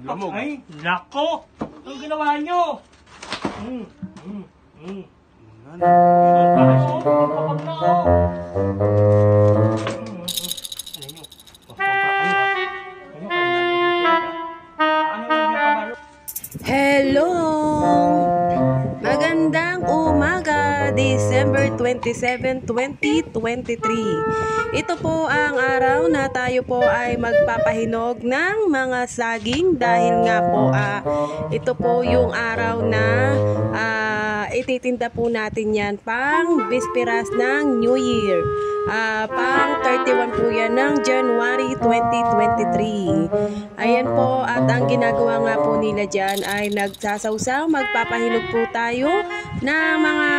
Lamog. Ay, nako! Anong ginawa nyo? Bakit kapag na ako? Ano nyo? Pampampa kayo ha? Ano kayo nagluto? Ano yung pamalo? Hello! Magandang umaga, December 27, 2023. Ito po ang araw na tayo po ay magpapahinog ng mga saging dahil nga po ito po yung araw na ititinda po natin yan pang bisperas ng New Year. Pang 31 po yan ng January 2023. Ayan po, at ang ginagawa nga po nila dyan ay nagsasawsaw, magpapahinog po tayo na mga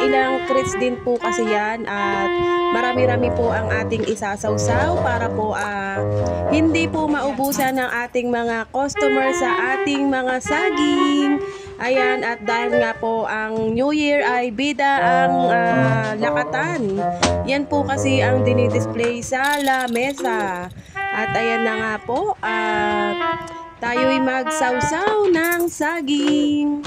ilang crates din po kasi yan, at marami-rami po ang ating isasawsaw para po hindi po maubusan ng ating mga customer sa ating mga saging. Ayan, at dahil nga po ang New Year ay bida ang lakatan. Yan po kasi ang dinidisplay sa lamesa. At ayan na nga po, tayo'y magsawsaw ng saging.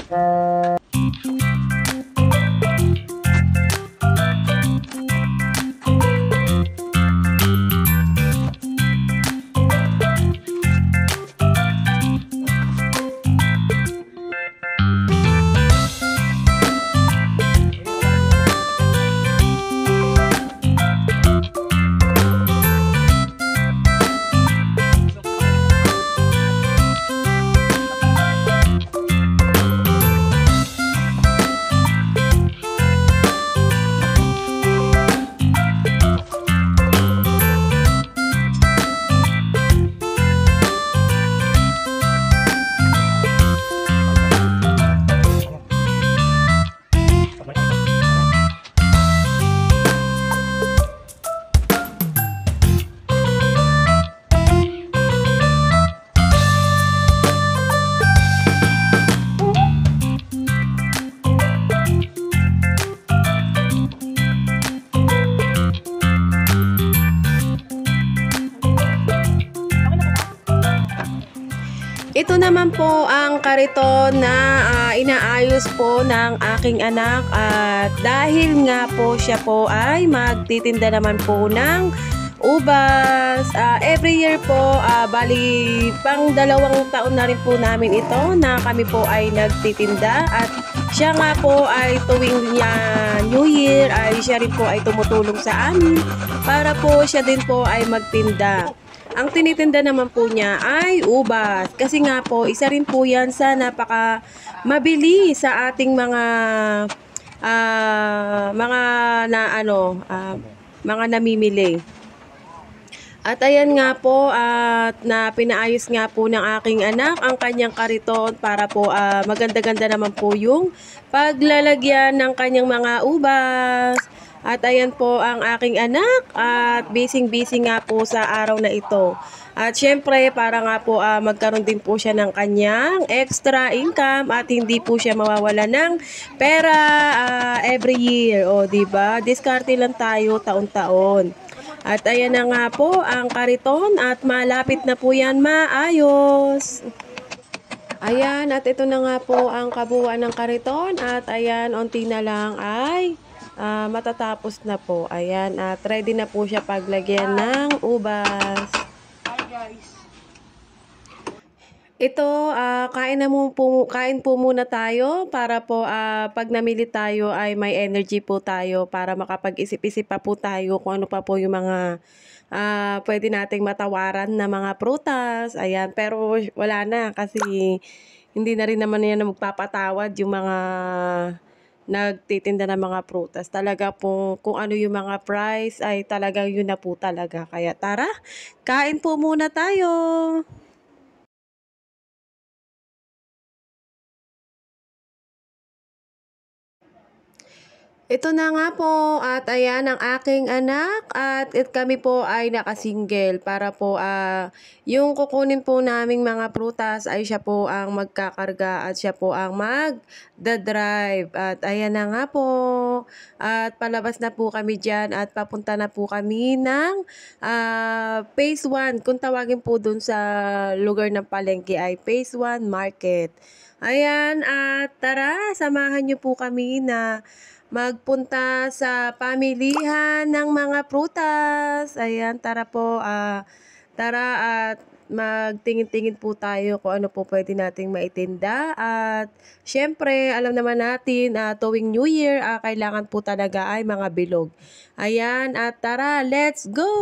Ito naman po ang kariton na inaayos po ng aking anak, at dahil nga po siya po ay magtitinda naman po ng ubas. Every year po, bali pang 2 taon na rin po namin ito na kami po ay nagtitinda, at siya nga po ay tuwing New Year ay siya rin po ay tumutulong sa amin para po siya din po ay magtinda. Ang tinitinda naman po niya ay ubas. Kasi nga po, isa rin po yan sa napaka mabili sa ating mga namimili. At ayan nga po, at na pinaayos nga po ng aking anak ang kanyang kariton para po maganda-ganda naman po yung paglalagyan ng kanyang mga ubas. At ayan po ang aking anak, at busy-busy nga po sa araw na ito. At syempre, para nga po magkaroon din po siya ng kanyang extra income at hindi po siya mawawala ng pera every year. O, diba? Diskarte lang tayo taon-taon. At ayan na nga po ang kariton, at malapit na po yan maayos. Ayan, at ito na nga po ang kabuuan ng kariton, at ayan, onti na lang ay matatapos na po. Ayan, at ready na po siya paglagyan ng ubas. Hi guys! Ito, kain po muna tayo para po pag namili tayo ay may energy po tayo para makapag-isip-isip pa po tayo kung ano pa po yung mga pwede nating matawaran na mga prutas. Ayan, pero wala na kasi hindi na rin naman yan na magpapatawad yung mga nagtitinda ng mga prutas. Talaga po kung ano yung mga price ay talagang yun na po talaga. Kaya tara, kain po muna tayo. Ito na nga po at ayan ang aking anak at kami po ay nakasingle para po yung kukunin po naming mga prutas ay siya po ang magkakarga at siya po ang mag-drive. At ayan na nga po at palabas na po kami dyan at papunta na po kami ng Phase 1. Kung tawagin po dun sa lugar ng palengke ay Phase 1 Market. Ayan at tara samahan niyo po kami na magpunta sa pamilihan ng mga prutas. Ayan, tara po, tara at magtingin-tingin po tayo kung ano po pwede nating maitinda. At syempre, alam naman natin, tuwing New Year, kailangan po talaga ay mga bilog. Ayan, at tara, let's go!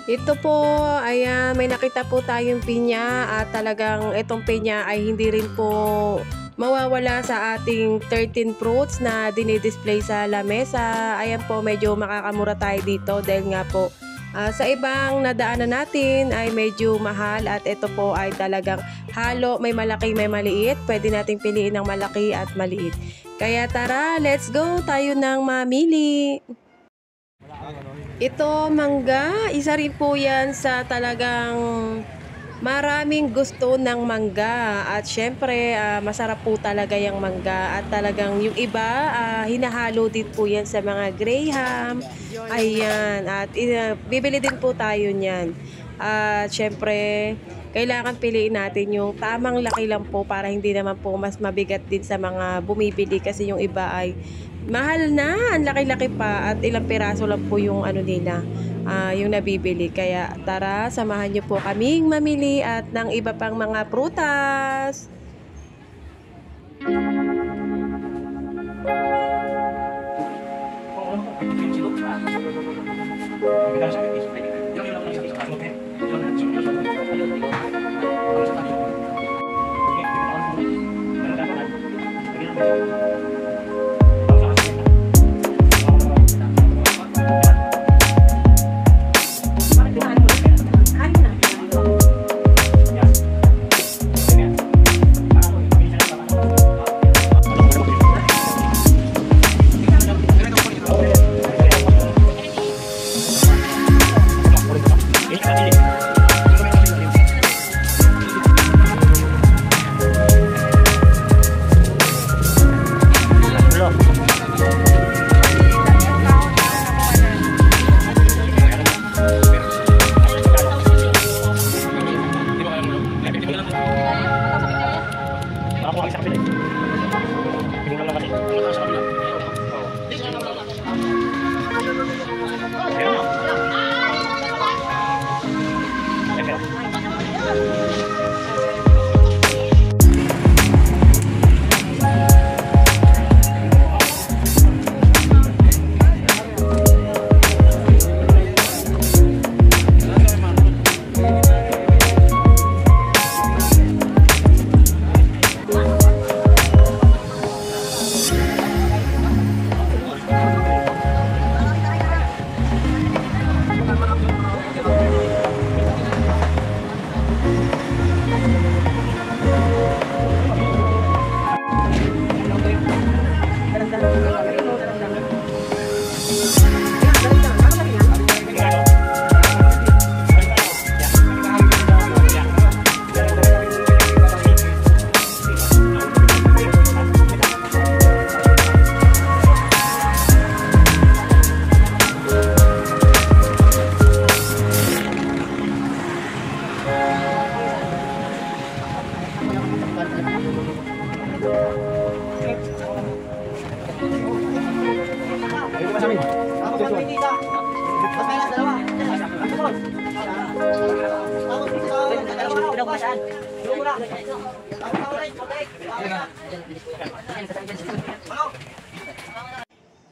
Ito po, ayan, may nakita po tayong pinya at talagang itong pinya ay hindi rin po mawawala sa ating 13 fruits na dinidisplay sa lamesa. Ayan po, medyo makakamura tayo dito dahil nga po sa ibang nadaanan natin ay medyo mahal at ito po ay talagang halo, may malaki, may maliit. Pwede nating piliin ng malaki at maliit. Kaya tara, let's go, tayo nang mamili. Ito, mangga. Isa rin po yan sa talagang maraming gusto ng mangga. At syempre, masarap po talaga yung mangga. At talagang yung iba, hinahalo din po yan sa mga graham. Ayan. At bibili din po tayo niyan. At syempre, kailangan piliin natin yung tamang laki lang po para hindi naman po mas mabigat din sa mga bumibili. Kasi yung iba ay mahal na, ang laki-laki pa at ilang piraso lang po yung ano nila, yung nabibili. Kaya tara, samahan niyo po kaming mamili at ng iba pang mga prutas.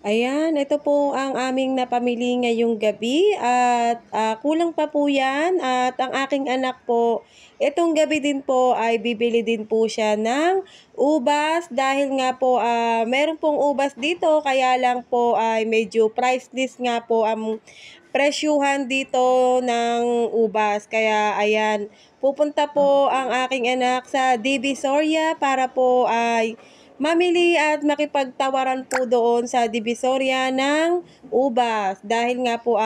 Ayan, ito po ang aming napamili ngayong gabi at kulang pa po yan at ang aking anak po, itong gabi din po ay bibili din po siya ng ubas dahil nga po meron pong ubas dito kaya lang po ay medyo priceless nga po ang presyuhan dito ng ubas. Kaya ayan, pupunta po ang aking anak sa Divisoria para po ay mamili at makipagtawaran po doon sa Divisoria ng ubas. Dahil nga po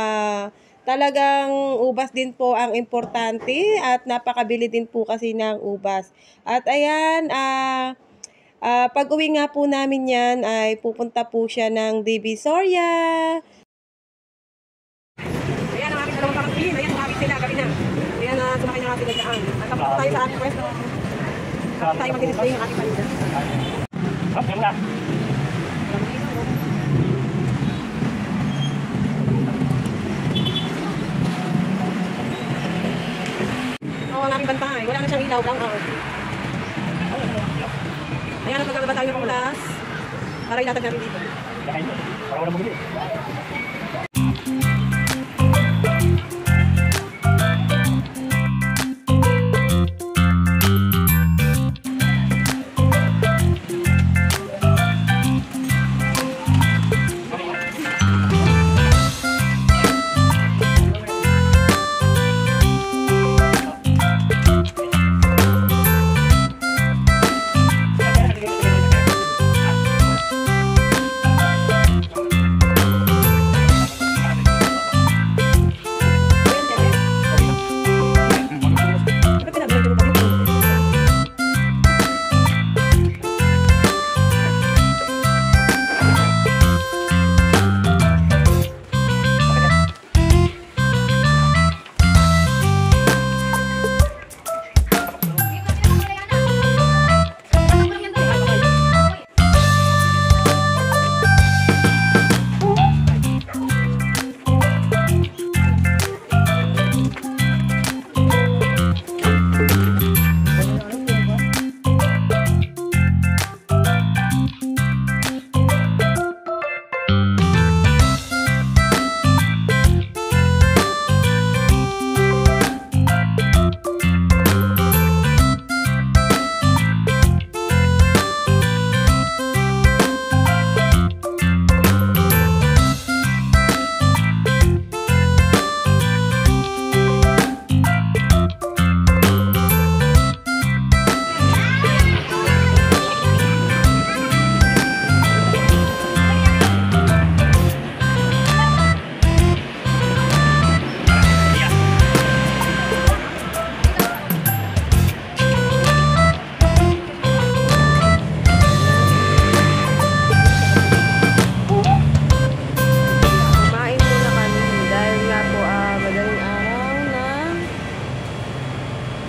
talagang ubas din po ang importante at napakabili din po kasi ng ubas. At ayan, pag uwi nga po namin yan ay pupunta po siya ng Divisoria. Ayan ang aming dalawang pangapin. Ayan, sumabit sila, gabi na. Ayan, sumakay na sila dyan. At tapos tayo sa ating pwesto. Tapos tayo mag-display ng ating palinda. Hop, yan na. Oo, ang aming bantay. Wala na siyang ilaw, blank out. Ayan, ang pagbaba tayo ng pulas. Para ilatag namin dito. Kakain mo. Para walang bumili.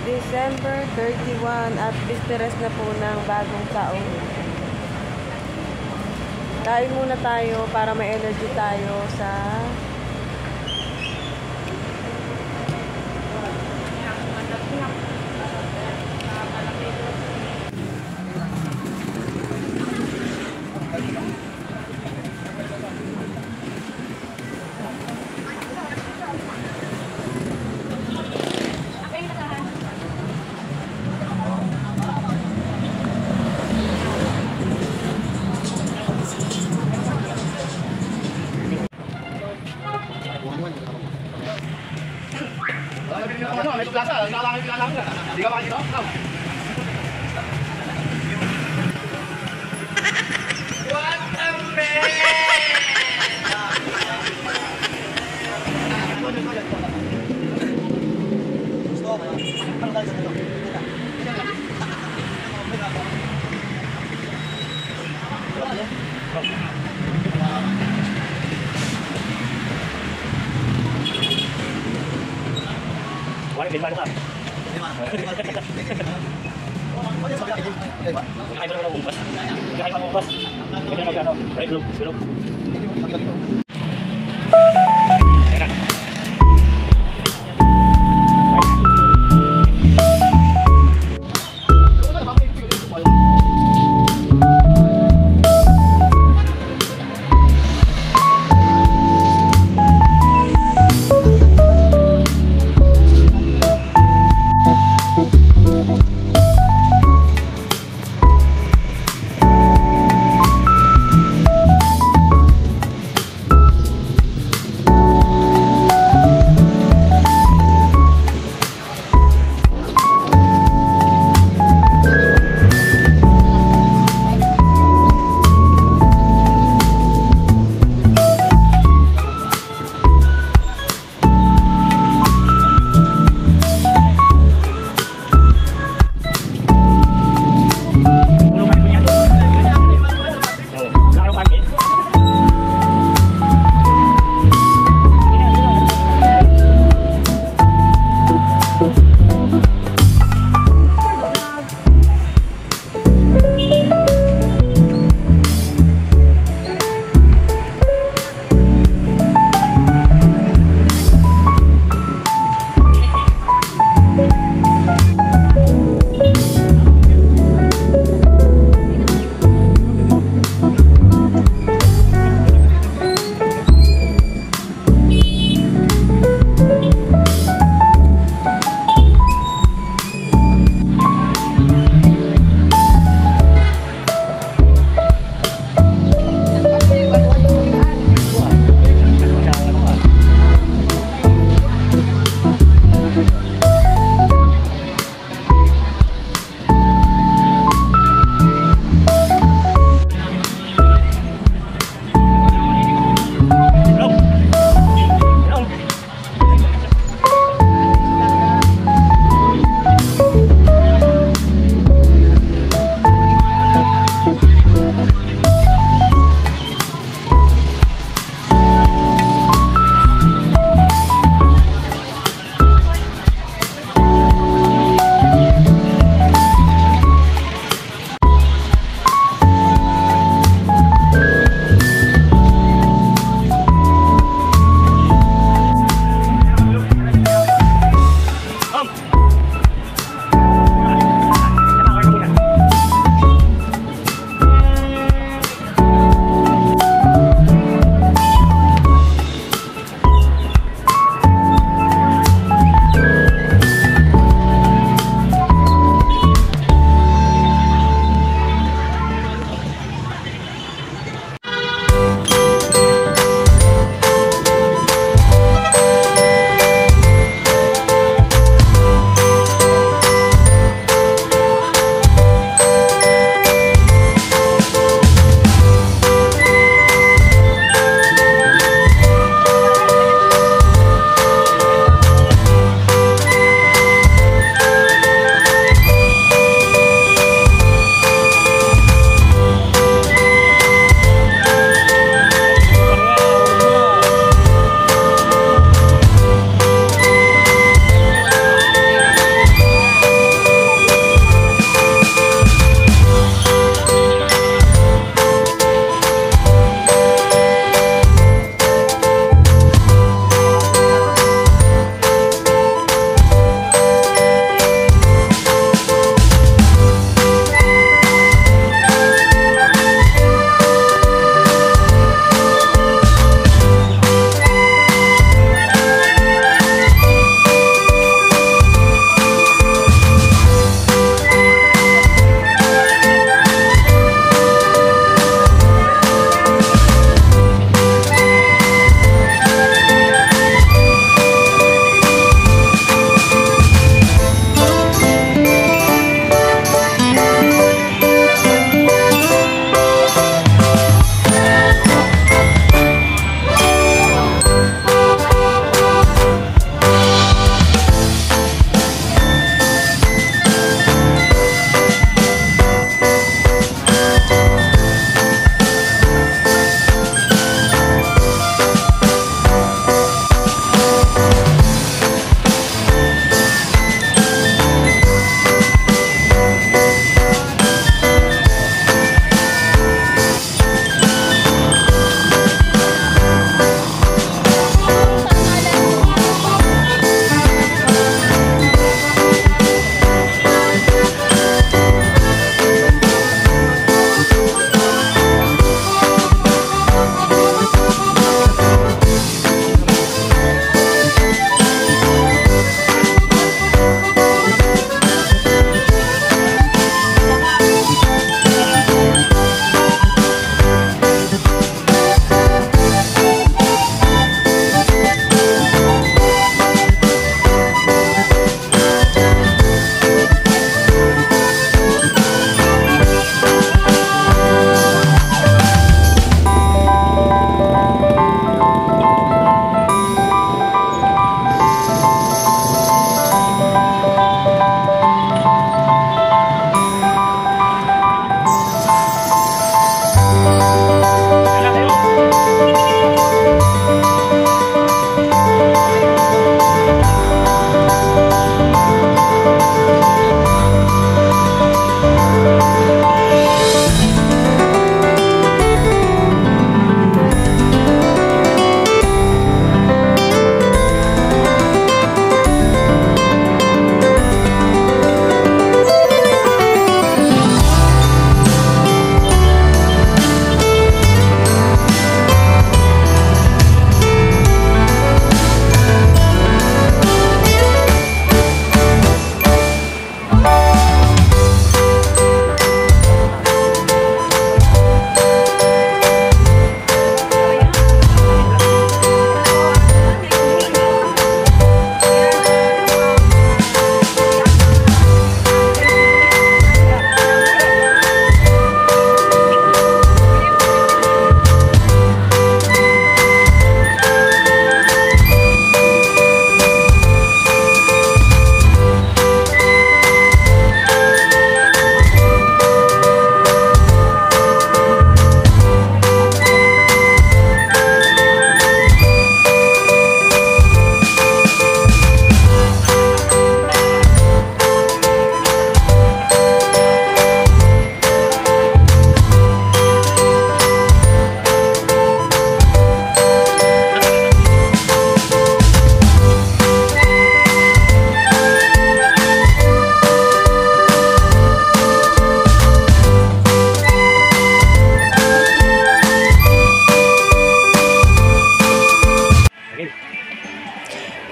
December 31 at bisperas na po ng bagong taon. Kain muna tayo para may energy tayo sa Di ka makikita? No. What a Wala din ba ka? Kaya ba ng ubas? Kaya ba ng ubas? Kaya magkano? Right look, look.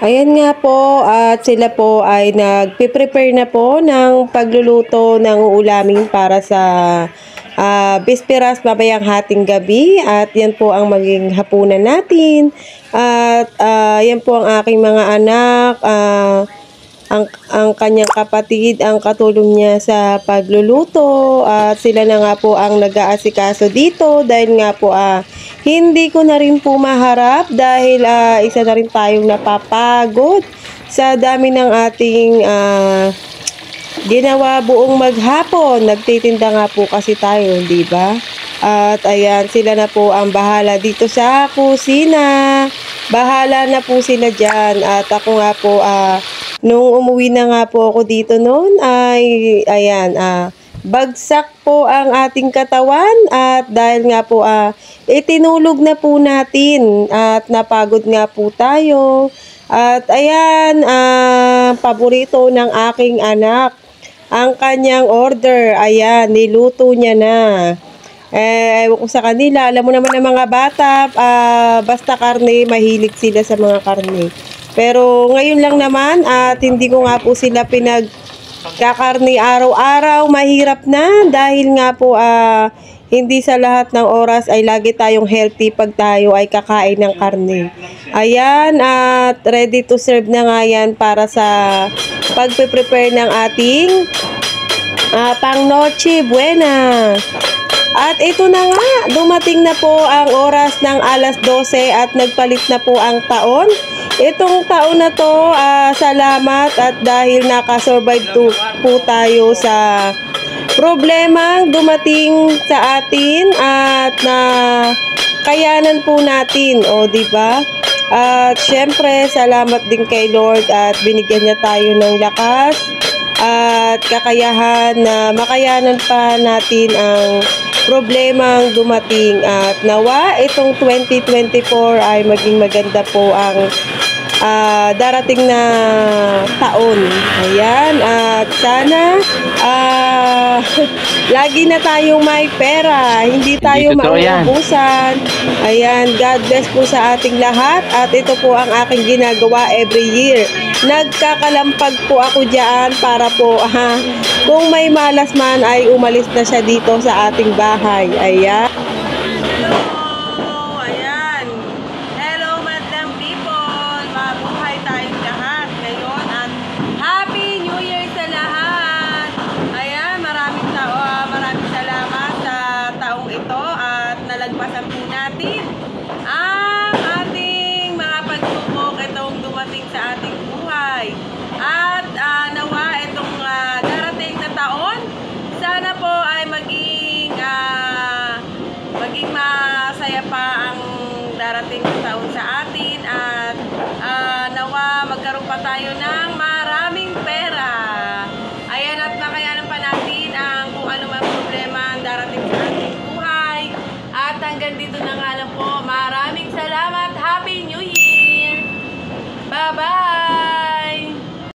Ayan nga po, at sila po ay nagpe-prepare na po ng pagluluto ng uulamin para sa bisperas mamayang hating gabi. At yan po ang maging hapunan natin. At yan po ang aking mga anak, ang kanyang kapatid, ang katulong niya sa pagluluto. At sila na nga po ang nag-aasikaso dito dahil nga po hindi ko na rin po maharap dahil isa na rin tayong napapagod sa dami ng ating ginawa buong maghapon. Nagtitinda nga po kasi tayo, di ba? At ayan, sila na po ang bahala dito sa kusina. Bahala na po sila dyan. At ako nga po, nung umuwi na nga po ako dito noon, ay ayan, bagsak po ang ating katawan. At dahil nga po, itinulog na po natin at napagod nga po tayo. At ayan, paborito ng aking anak, ang kanyang order, ayan, niluto niya na. Ewan ko sa kanila, alam mo naman ng mga bata, basta karne, mahilig sila sa mga karne. Pero ngayon lang naman, at hindi ko nga po sila pinagkakarne araw-araw, mahirap na dahil nga po hindi sa lahat ng oras ay lagi tayong healthy pag tayo ay kakain ng karne. Ayan, at ready to serve na nga yan para sa pagpe-prepare ng ating pang Noche Buena. At ito na nga, dumating na po ang oras ng alas 12 at nagpalit na po ang taon. Itong taon na to, salamat at dahil nakasurvive po tayo sa problemang dumating sa atin at na kayanan po natin, o di ba? At syempre, salamat din kay Lord at binigyan niya tayo ng lakas at kakayahan na makayanan pa natin ang problemang dumating. At nawa itong 2024 ay maging maganda po ang darating na taon. Ayan, at sana lagi na tayong may pera, hindi tayo mauubusan. Ayan, God bless po sa ating lahat. At ito po ang aking ginagawa every year. Nagkakalampag po ako dyan para po kung may malas man ay umalis na siya dito sa ating bahay. Ayan. Nalagpasan po natin ang ating mga pagsubok itong dumating sa ating buhay. At nawa itong darating na taon, sana po ay maging masaya pa ang darating na taon sa atin. At nawa magkaroon pa tayo ng maraming pera. Ayan, at makayanan pa natin ang kung ano man problema ang darating sa ating buhay. At hanggang dito na nga lang po. Maraming